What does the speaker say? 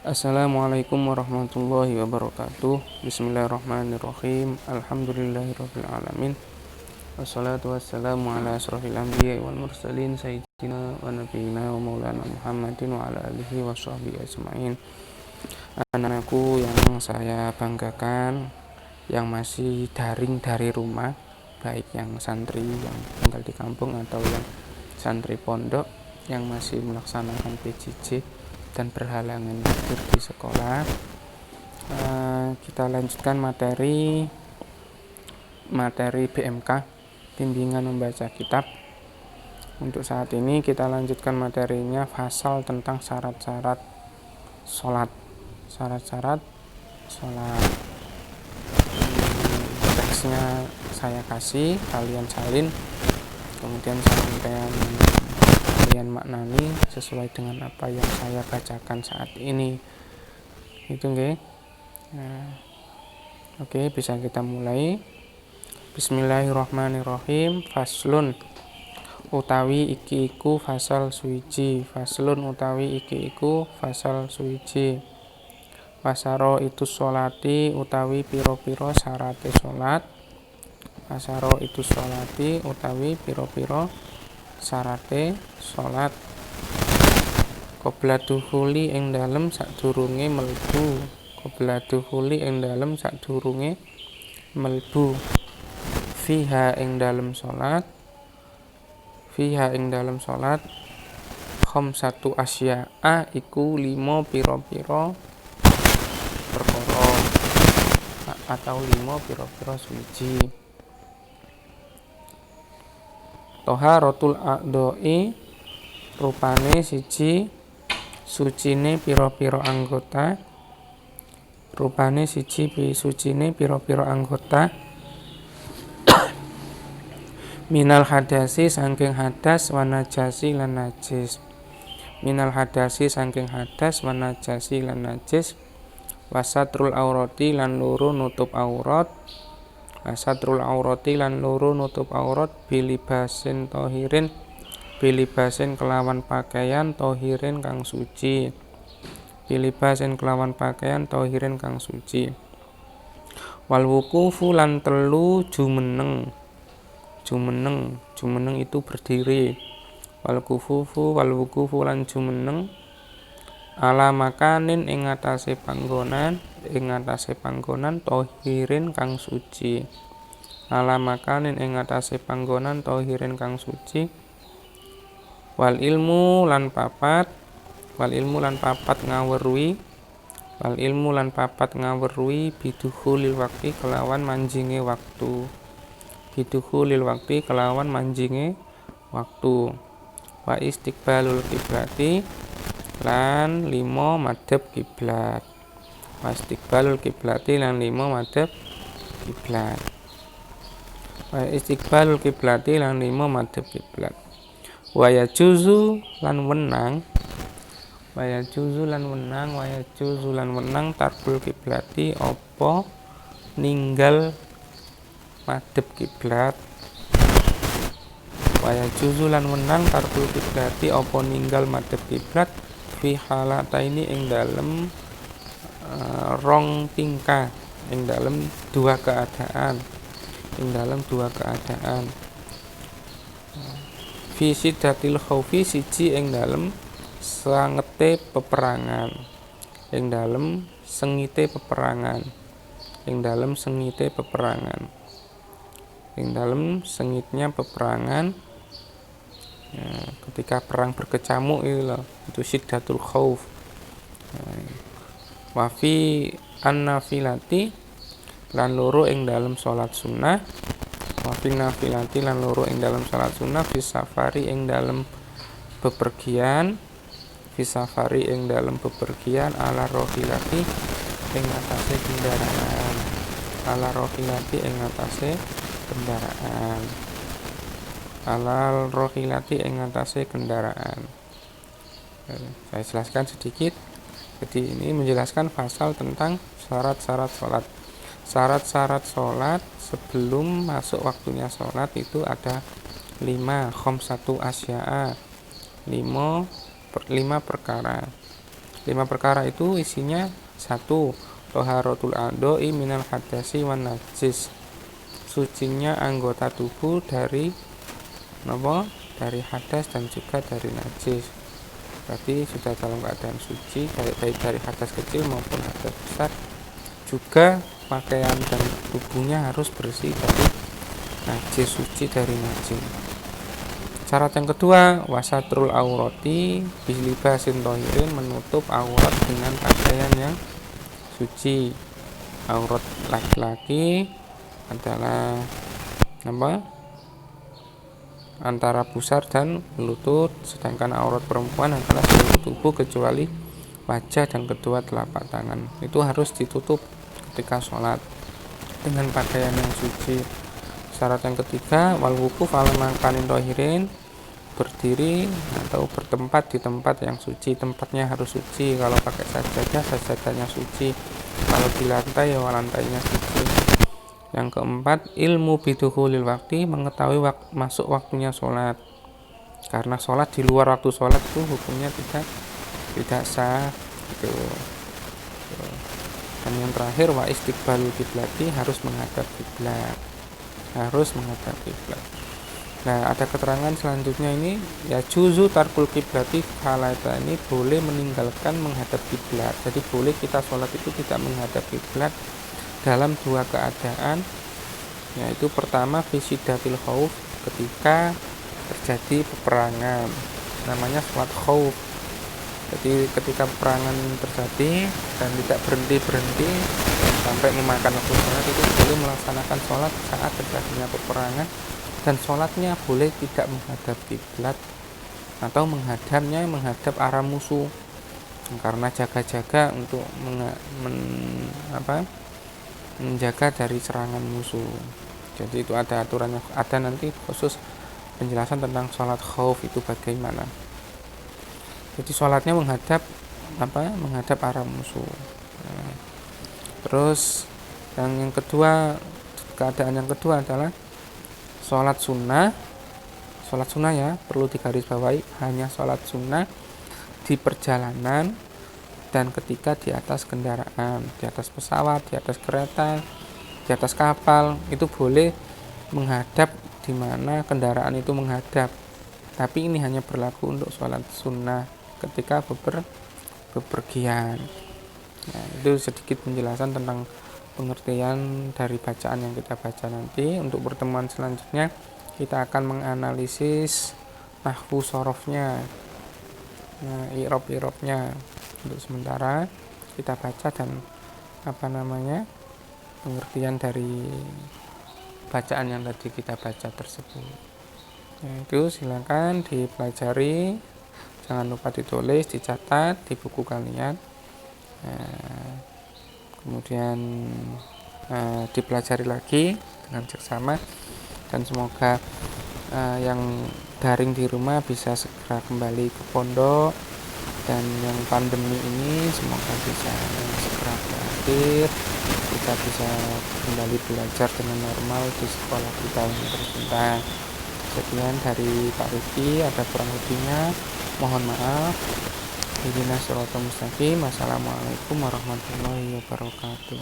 Assalamualaikum warahmatullahi wabarakatuh. Bismillahirrahmanirrahim. Alhamdulillahirabbil alamin. Wassalatu wassalamu ala asrofil anbiya'i wal mursalin sayyidina wa nabiyina wa maulana Muhammadin wa ala alihi wa sahbihi ajma'in. Anak-anakku yang saya banggakan, yang masih daring dari rumah, baik yang santri yang tinggal di kampung atau yang santri pondok yang masih melaksanakan PJJ dan berhalangan hadir di sekolah. Kita lanjutkan materi BMK, bimbingan membaca kitab. Untuk saat ini kita lanjutkan materinya fasal tentang syarat-syarat sholat. Teksnya saya kasih, kalian salin, kemudian kalian maknani sesuai dengan apa yang saya bacakan saat ini. Itu nggih. Oke, bisa kita mulai. Bismillahirrahmanirrahim. Faslun utawi iki iku fasal suwiji. Wasaro itu sholati utawi piro-piro syarate sholat. Syarate sholat. Qobla dukhuli ing dalem sadurunge melbu. Fiha ing dalem sholat khamsatu asya'a iku 5 pira-pira perkara atau 5 pira-pira suci. Toharatul a'dha'i rupane siji sucine pira-pira anggota. Minal hadasi saking hadas wa najasi lan najis. Wasatrul aurati lan loro nutup aurat. Bilibasin kelawan pakaian tohirin kang suci. Wal wuqufu lan telu jumeneng itu berdiri. Wal wuqufu lan jumeneng ala makanin ing atase panggonan tohirin kang suci. Wal ilmu lan papat ngaweruhi bidukhulil waqti kelawan manjinge waktu. Wa istiqbalul kiblati lan 5 madhep kiblat. Wa yajuzu lan wenang tarbul kiblati apa ninggal madhep kiblat. Fi halataini ing dalem rong tingkah, ing dalem dua keadaan. Fi siddatil khaufi siji ing dalem sengite peperangan. Sengitnya peperangan. Ketika perang berkecamuk itu siddatul khauf. Wa fi an-nafilati lan loro ing dalem salat sunnah. Fi safari ing dalem bepergian. Ala rohilati ing atase kendaraan. Saya jelaskan sedikit. Jadi ini menjelaskan pasal tentang syarat-syarat sholat. Syarat-syarat sholat sebelum masuk waktunya sholat itu ada 5 khamsatu asya'a, 5 perkara. 5 perkara itu isinya: 1. Toharotul a'dha'i minal hadasi wan najis, sucinya anggota tubuh dari apa? Dari hadas dan juga dari najis. Berarti sudah dalam keadaan suci, baik dari hadas kecil maupun hadas besar. Juga pakaian dan tubuhnya harus bersih dari najis, suci dari najis. Syarat yang kedua, wasatrul aurati bilibasin tohirin, menutup aurat dengan pakaian yang suci. Aurat laki-laki adalah apa? Antara pusar dan lutut, sedangkan aurat perempuan adalah seluruh tubuh kecuali wajah dan kedua telapak tangan. Itu harus ditutup ketika sholat dengan pakaian yang suci. Syarat yang ketiga, wal wukuf ala makanin tohirin, berdiri atau bertempat di tempat yang suci. Tempatnya harus suci. Kalau pakai sajadah, sajadahnya suci. Kalau di lantai, ya lantainya suci. Yang keempat, ilmu bidukhulil waktu, mengetahui masuk waktunya sholat. Karena sholat di luar waktu sholat itu hukumnya tidak sah gitu. Dan yang terakhir, wa istiqbalul kiblati, harus menghadap kiblat. Nah, ada keterangan selanjutnya ini, ya juzu tarkul kiblati halaita, ini boleh meninggalkan menghadap kiblat. Jadi boleh kita sholat itu tidak menghadap kiblat dalam 2 keadaan, yaitu pertama fisidatil khauf, ketika terjadi peperangan, namanya sholat khauf. Jadi ketika peperangan terjadi dan tidak berhenti sampai memakan waktu sholat, itu boleh melaksanakan sholat saat terjadinya peperangan, dan sholatnya boleh tidak menghadap kiblat atau menghadap arah musuh, karena jaga-jaga untuk menjaga dari serangan musuh. Jadi itu ada aturannya, ada nanti khusus penjelasan tentang sholat khauf itu bagaimana. Jadi sholatnya menghadap arah musuh. Terus yang kedua, keadaan yang kedua adalah sholat sunnah ya, perlu digarisbawahi, hanya sholat sunnah di perjalanan dan ketika di atas kendaraan, di atas pesawat, di atas kereta, di atas kapal, itu boleh menghadap di mana kendaraan itu menghadap. Tapi ini hanya berlaku untuk sholat sunnah ketika bepergian. Nah, itu sedikit penjelasan tentang pengertian dari bacaan yang kita baca nanti. Untuk pertemuan selanjutnya kita akan menganalisis nahwu sorofnya, i'rab-i'rabnya. Untuk sementara kita baca dan pengertian dari bacaan yang tadi kita baca tersebut. Nah, itu silakan dipelajari, jangan lupa ditulis, dicatat di buku kalian. Kemudian dipelajari lagi dengan seksama, dan semoga yang daring di rumah bisa segera kembali ke pondok, dan yang pandemi ini semoga bisa segera berakhir, kita bisa kembali belajar dengan normal di sekolah kita yang tercinta. Sekian dari Pak Rifki, ada kurang lebihnya mohon maaf. Ihdinas siratal mustaqim. Wassalamualaikum warahmatullahi wabarakatuh.